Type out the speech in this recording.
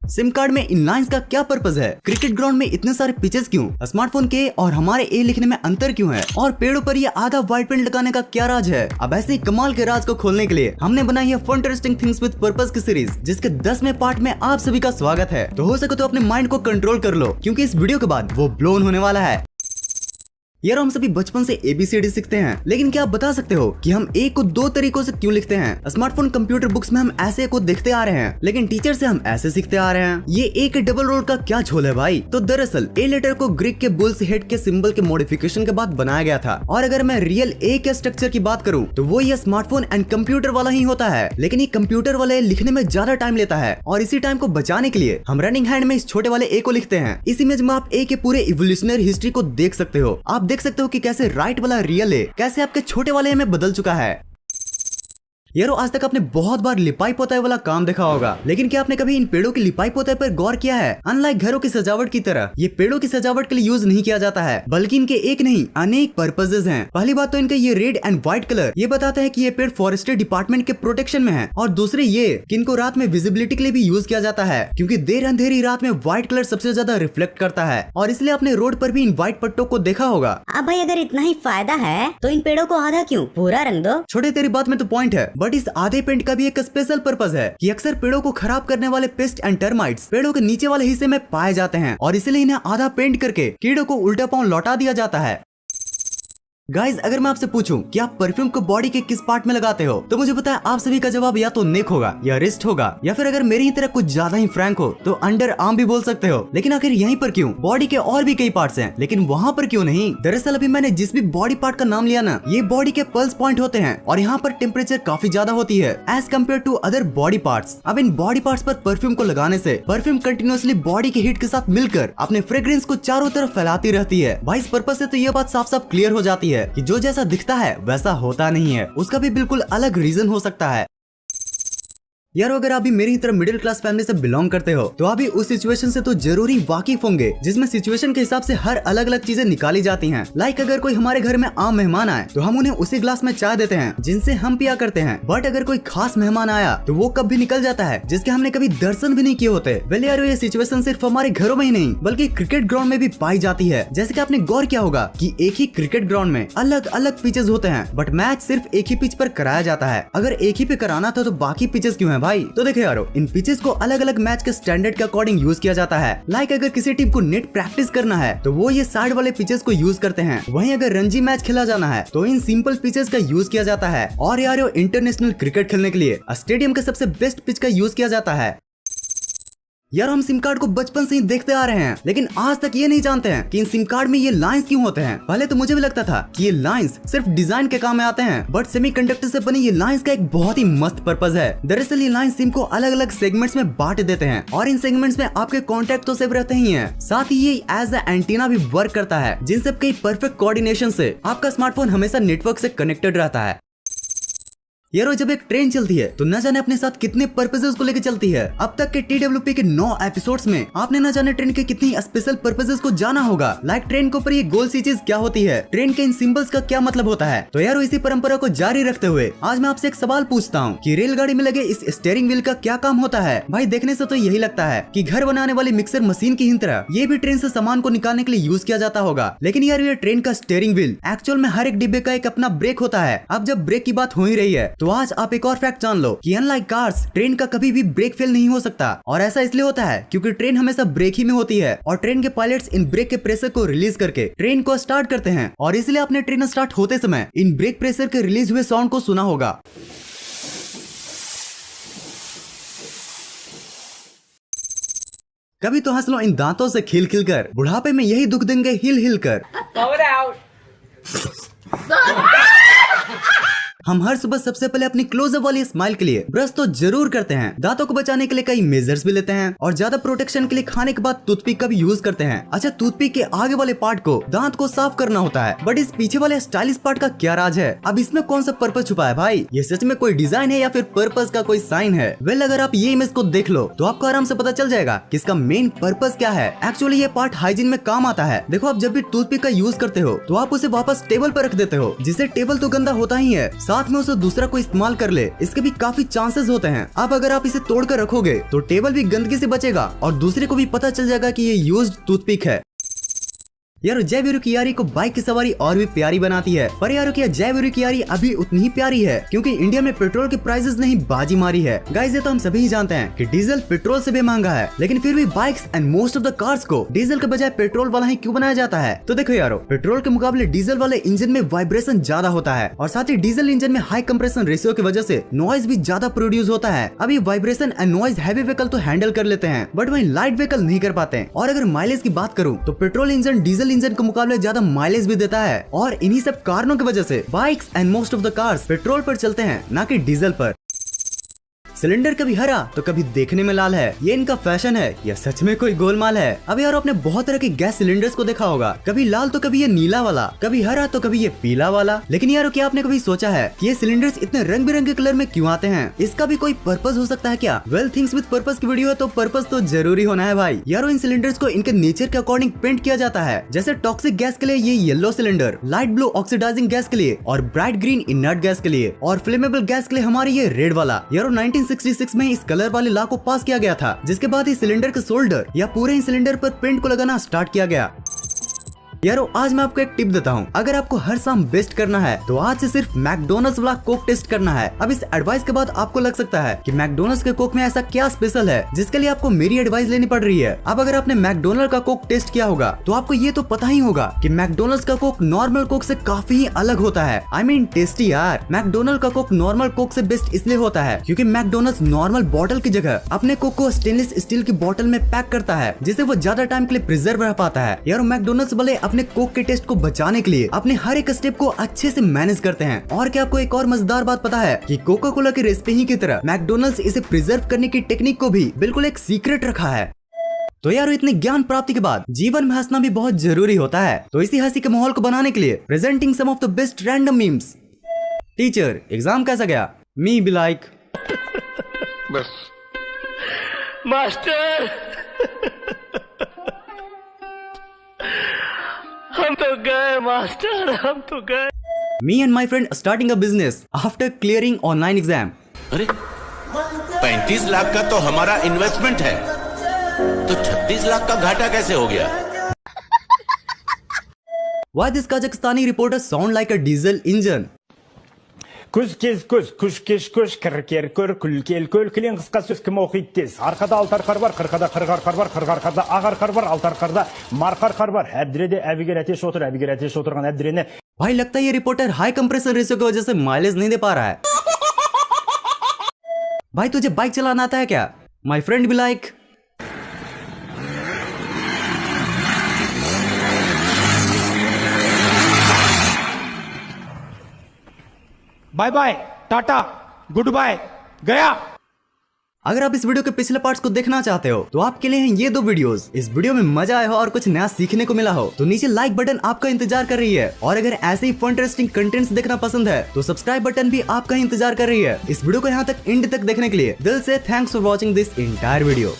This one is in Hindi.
सिम कार्ड में इन लाइंस का क्या पर्पज है? क्रिकेट ग्राउंड में इतने सारे पिचेस क्यों? स्मार्टफोन के और हमारे ए लिखने में अंतर क्यों है? और पेड़ों पर ये आधा व्हाइट पेंट लगाने का क्या राज है? अब ऐसे ही कमाल के राज को खोलने के लिए हमने बनाई है fun interesting things with purpose की सीरीज, जिसके 10वें पार्ट में आप सभी का स्वागत है। तो हो सके तो अपने माइंड को कंट्रोल कर लो, क्योंकि इस वीडियो के बाद वो ब्लोन होने वाला है। यार हम सभी बचपन से ABCD सीखते हैं, लेकिन क्या आप बता सकते हो कि हम ए को दो तरीकों से क्यों लिखते हैं? स्मार्टफोन कंप्यूटर बुक्स में हम ऐसे को देखते आ रहे हैं, लेकिन टीचर से हम ऐसे सीखते आ रहे हैं। ये ए के डबल रोल का क्या झोल है भाई? तो दरअसल ए लेटर को ग्रीक के बुल्स हेड के सिंबल के मॉडिफिकेशन के बाद बनाया गया था। और अगर मैं रियल ए के स्ट्रक्चर की बात करूँ तो वो ये स्मार्टफोन एंड कंप्यूटर वाला ही होता है, लेकिन ये कंप्यूटर वाले लिखने में ज्यादा टाइम लेता है। और इसी टाइम को बचाने के लिए हम रनिंग हैंड में इस छोटे वाले ए को लिखते हैं। इस इमेज में आप ए के पूरे इवोल्यूशनरी हिस्ट्री को देख सकते हो। आप देख सकते हो कि कैसे राइट वाला रियल है कैसे आपके छोटे वाले में बदल चुका है। यारो आज तक आपने बहुत बार लिपाई पोताई वाला काम देखा होगा, लेकिन क्या आपने कभी इन पेड़ों की लिपाई पोताई पर गौर किया है? अनलाइक घरों की सजावट की तरह ये पेड़ों की सजावट के लिए यूज नहीं किया जाता है, बल्कि इनके एक नहीं अनेक पर्पसेस हैं। पहली बात तो इनका ये रेड एंड व्हाइट कलर ये बताता है कि ये पेड़ फॉरेस्ट्री डिपार्टमेंट के प्रोटेक्शन में है। और दूसरे ये कि इनको रात में विजिबिलिटी के लिए भी यूज किया जाता है, क्योंकि देर अंधेरी रात में व्हाइट कलर सबसे ज्यादा रिफ्लेक्ट करता है। और इसलिए आपने रोड पर भी इन व्हाइट पट्टों को देखा होगा। अब भाई अगर इतना ही फायदा है तो इन पेड़ों को आधा क्यों पूरा रंग दो। छोटे तेरी बात में तो पॉइंट है, बट इस आधे पेंट का भी एक स्पेशल पर्पस है कि अक्सर पेड़ों को खराब करने वाले पेस्ट एंड टर्माइट्स पेड़ों के नीचे वाले हिस्से में पाए जाते हैं, और इसलिए इन्हें आधा पेंट करके कीड़ों को उल्टा पांव लौटा दिया जाता है। गाइज अगर मैं आपसे पूछूं कि आप परफ्यूम को बॉडी के किस पार्ट में लगाते हो, तो मुझे पता है आप सभी का जवाब या तो नेक होगा या रिस्ट होगा, या फिर अगर मेरी ही तरह कुछ ज्यादा ही फ्रैंक हो तो अंडर आर्म भी बोल सकते हो। लेकिन आखिर यहीं पर क्यों? बॉडी के और भी कई पार्ट्स हैं, लेकिन वहाँ पर क्यों नहीं? दरअसल अभी मैंने जिस भी बॉडी पार्ट का नाम लिया ना, ये बॉडी के पल्स पॉइंट होते हैं, और यहाँ पर टेम्परेचर काफी ज्यादा होती है as compared to other body parts. अब इन बॉडी पार्ट्स पर परफ्यूम को लगाने से परफ्यूम कंटिन्यूअसली बॉडी के हीट के साथ मिलकर अपने फ्रेग्रेंस को चारों तरफ फैलाती रहती है। भाई इस पर्पस से तो ये बात साफ साफ क्लियर हो जाती है कि जो जैसा दिखता है वैसा होता नहीं है, उसका भी बिल्कुल अलग रीजन हो सकता है। यार अगर आप भी मेरी तरह मिडिल क्लास फैमिली से बिलोंग करते हो तो आप भी उस सिचुएशन से तो जरूरी वाकिफ होंगे, जिसमें सिचुएशन के हिसाब से हर अलग अलग चीजें निकाली जाती हैं। लाइक अगर कोई हमारे घर में आम मेहमान आए तो हम उन्हें उसी ग्लास में चाय देते हैं जिनसे हम पिया करते हैं। बट अगर कोई खास मेहमान आया तो वो कब भी निकल जाता है जिसके हमने कभी दर्शन भी नहीं किए होते। वेल यार ये सिचुएशन सिर्फ हमारे घरों में ही नहीं बल्कि क्रिकेट ग्राउंड में भी पाई जाती है। जैसे कि आपने गौर किया होगा कि एक ही क्रिकेट ग्राउंड में अलग अलग पिचेस होते हैं, बट मैच सिर्फ एक ही पिच पर कराया जाता है। अगर एक ही पे कराना था तो बाकी पिचेस क्यों है भाई? तो देखो यारो इन पिचेस को अलग अलग मैच के स्टैंडर्ड के अकॉर्डिंग यूज किया जाता है। लाइक अगर किसी टीम को नेट प्रैक्टिस करना है तो वो ये साइड वाले पिचेस को यूज करते हैं। वहीं अगर रणजी मैच खेला जाना है तो इन सिंपल पिचेस का यूज किया जाता है। और यार इंटरनेशनल क्रिकेट खेलने के लिए स्टेडियम के सबसे बेस्ट पिच का यूज किया जाता है। यार हम सिम कार्ड को बचपन से ही देखते आ रहे हैं, लेकिन आज तक ये नहीं जानते हैं कि इन सिम कार्ड में ये लाइंस क्यों होते हैं। पहले तो मुझे भी लगता था कि ये लाइंस सिर्फ डिजाइन के काम में आते हैं, बट सेमीकंडक्टर से बनी ये लाइंस का एक बहुत ही मस्त पर्पस है। दरअसल ये लाइंस सिम को अलग अलग सेगमेंट्स में बांट देते हैं, और इन सेगमेंट्स में आपके कॉन्टेक्ट तो सेव रहते ही हैं, साथ ही ये एज अ एंटीना भी वर्क करता है, जिन सब के परफेक्ट कोऑर्डिनेशन से आपका स्मार्टफोन हमेशा नेटवर्क से कनेक्टेड रहता है। यारो जब एक ट्रेन चलती है तो न जाने अपने साथ कितने पर्पसेस को लेकर चलती है। अब तक के TWP के 9 एपिसोड्स में आपने न जाने ट्रेन के कितनी स्पेशल पर्पसेस को जाना होगा। लाइक ट्रेन के ऊपर ये गोल सी चीज क्या होती है, ट्रेन के इन सिंबल्स का क्या मतलब होता है। तो यारो इसी परंपरा को जारी रखते हुए आज मैं आपसे एक सवाल पूछता हूँ कि रेलगाड़ी में लगे इस स्टीयरिंग व्हील का क्या काम होता है। भाई देखने से तो यही लगता है कि घर बनाने वाली मिक्सर मशीन की ही तरह ये भी ट्रेन से सामान को निकालने के लिए यूज किया जाता होगा। लेकिन यार ये ट्रेन का स्टीयरिंग व्हील एक्चुअल में हर एक डिब्बे का एक अपना ब्रेक होता है। अब जब ब्रेक की बात हो ही रही है तो आज आप एक और फैक्ट जान लो कि अनलाइक कार्स ट्रेन का कभी भी ब्रेक फेल नहीं हो सकता। और ऐसा इसलिए होता है क्योंकि ट्रेन हमेशा ब्रेक ही में होती है, और ट्रेन के पायलट्स इन ब्रेक के प्रेशर को रिलीज करके ट्रेन को स्टार्ट करते हैं। और इसलिए आपने ट्रेन स्टार्ट होते समय इन ब्रेक प्रेशर के रिलीज हुए साउंड को सुना होगा। कभी तो हंस लो इन दांतों से खिल खिल कर, बुढ़ापे में यही दुख देंगे हिल हिल कर। हम हर सुबह सबसे पहले अपनी क्लोजअप वाली स्माइल के लिए ब्रश तो जरूर करते हैं। दांतों को बचाने के लिए कई मेजर्स भी लेते हैं, और ज्यादा प्रोटेक्शन के लिए खाने के बाद टूथपिक का भी यूज करते हैं। अच्छा टूथपिक के आगे वाले पार्ट को दांत को साफ करना होता है, बट इस पीछे वाले स्टाइलिश पार्ट का क्या राज है? अब इसमें कौन सा पर्पस छुपा है भाई? ये सच में कोई डिजाइन है या फिर पर्पस का कोई साइन है? वेल अगर आप ये इमेज को देख लो तो आपको आराम से पता चल जाएगा कि इसका मेन पर्पस क्या है। एक्चुअली ये पार्ट हाइजीन में काम आता है। देखो आप जब भी टूथपिक का यूज करते हो तो आप उसे वापस टेबल पर रख देते हो, जिससे टेबल तो गंदा होता ही है, साथ साथ में उसे दूसरा कोई इस्तेमाल कर ले, इसके भी काफी चांसेस होते हैं। अब अगर आप इसे तोड़ कर रखोगे तो टेबल भी गंदगी से बचेगा और दूसरे को भी पता चल जाएगा कि ये यूज्ड टूथपिक है। यार जय वीरू की यारी को बाइक की सवारी और भी प्यारी बनाती है, पर यार क्या जय वीरू की यारी अभी उतनी ही प्यारी है, क्योंकि इंडिया में पेट्रोल के प्राइसेस ने ही बाजी मारी है। गाइस ये तो हम सभी ही जानते हैं कि डीजल पेट्रोल से भी महंगा है, लेकिन फिर भी bikes and most of the cars को डीजल के बजाय पेट्रोल वाला ही क्यों बनाया जाता है? तो देखो यारो, पेट्रोल के मुकाबले डीजल वाले इंजन में वाइब्रेशन ज्यादा होता है और साथ ही डीजल इंजन में हाई कंप्रेशन रेशियो की वजह से नॉइज भी ज्यादा प्रोड्यूस होता है। अभी vibration and noise heavy vehicle तो हैंडल कर लेते हैं, बट वही लाइट व्हीकल नहीं कर पाते। और अगर माइलेज की बात करूँ तो पेट्रोल इंजन डीजल इंजन के मुकाबले ज्यादा माइलेज भी देता है, और इन्हीं सब कारणों की वजह से bikes and most of the cars petrol पर चलते हैं, ना कि डीजल पर। सिलेंडर कभी हरा तो कभी देखने में लाल है, ये इनका फैशन है या सच में कोई गोलमाल है? अब यार आपने बहुत तरह के गैस सिलेंडर्स को देखा होगा, कभी लाल तो कभी ये नीला वाला, कभी हरा तो कभी ये पीला वाला। लेकिन यार क्या आपने कभी सोचा है कि ये सिलेंडर्स इतने रंग बिरंगे कलर में क्यों आते हैं? इसका भी कोई पर्पस हो सकता है क्या? वेल थिंग्स विद पर्पस की वीडियो है तो पर्पस तो जरूरी होना है भाई। यारो इन सिलेंडर्स को इनके नेचर के अकॉर्डिंग पेंट किया जाता है। जैसे टॉक्सिक गैस के लिए ये yellow cylinder, light blue oxidising gas के लिए और ब्राइट ग्रीन इनर्ट गैस के लिए, और फ्लेमेबल गैस के लिए हमारी ये रेड वाला। यारो 1966 में इस कलर वाले लॉ को पास किया गया था, जिसके बाद इस सिलेंडर के शोल्डर या पूरे ही सिलेंडर पर पेंट को लगाना स्टार्ट किया गया। यारो आज मैं आपको एक टिप देता हूँ, अगर आपको हर शाम बेस्ट करना है तो आज से सिर्फ मैकडोनल्ड्स वाला कोक टेस्ट करना है। अब इस एडवाइस के बाद आपको लग सकता है कि मैकडोनल्ड्स के कोक में ऐसा क्या स्पेशल है जिसके लिए आपको मेरी एडवाइस लेनी पड़ रही है। अब अगर आपने मैकडोनल्ड का कोक टेस्ट किया होगा तो आपको ये तो पता ही होगा कि मैकडोनल्ड्स का कोक नॉर्मल कोक से काफी ही अलग होता है। आई मीन टेस्टी यार। मैकडोनल्ड का कोक नॉर्मल कोक से बेस्ट इसलिए होता है क्योंकि मैकडोनल्ड्स नॉर्मल बॉटल की जगह अपने कोक को स्टेनलेस स्टील की बोतल में पैक करता है, जिससे वो ज्यादा टाइम के लिए प्रिजर्व रह पाता है। यार मैकडोनल्ड्स वाले अपने कोक के टेस्ट को बचाने के लिए अपने हर एक स्टेप को अच्छे से मैनेज करते हैं। और क्या आपको एक और मजेदार बात पता है कि कोका कोला की रेसिपी ही की तरह मैकडोनल्ड्स इसे प्रिजर्व करने की टेक्निक को भी बिल्कुल एक सीक्रेट रखा है। तो यार इतने ज्ञान प्राप्ति के बाद जीवन में हंसना भी बहुत जरूरी होता है। तो इसी हंसी के माहौल को बनाने के लिए presenting some of the best random memes. Teacher exam कैसा गया? मी बी लाइक बस मास्टर हम तो गए मास्टर, हम तो गए। Me and my friend starting a business after clearing online exam. अरे 35 लाख का तो हमारा इन्वेस्टमेंट है, तो 36 लाख का घाटा कैसे हो गया? Why this Kazakhstani reporter sound like a diesel engine? Күз кез күз, күш кеш күш, кір кер көр, күл кел көл, кілең қысқа сөз кім оқиды тез. Арқада алты арқар бар, қырқада қырық арқар бар, қырық арқарда ақ арқар бар, алты арқарда марқа арқар бар. Әбдіреде әбігер әтеш отыр, әбігер әтеш отырған әбдірене. भाई लगता है ये रिपोर्टर हाई कंप्रेसर रेशियो की वजह से माइलेज नहीं दे पा रहा है। भाई तुझे बाइक चलाना आता है क्या? My friend be like bye bye, tata, goodbye, गया। अगर आप इस वीडियो के पिछले पार्ट्स को देखना चाहते हो तो आपके लिए हैं ये दो वीडियोस। इस वीडियो में मजा आया हो और कुछ नया सीखने को मिला हो तो नीचे लाइक बटन आपका इंतजार कर रही है, और अगर ऐसे ही फन इंटरेस्टिंग कंटेंट्स देखना पसंद है तो सब्सक्राइब बटन भी आपका ही इंतजार कर रही है। इस वीडियो को यहाँ तक एंड तक देखने के लिए दिल से thanks for watching this entire video.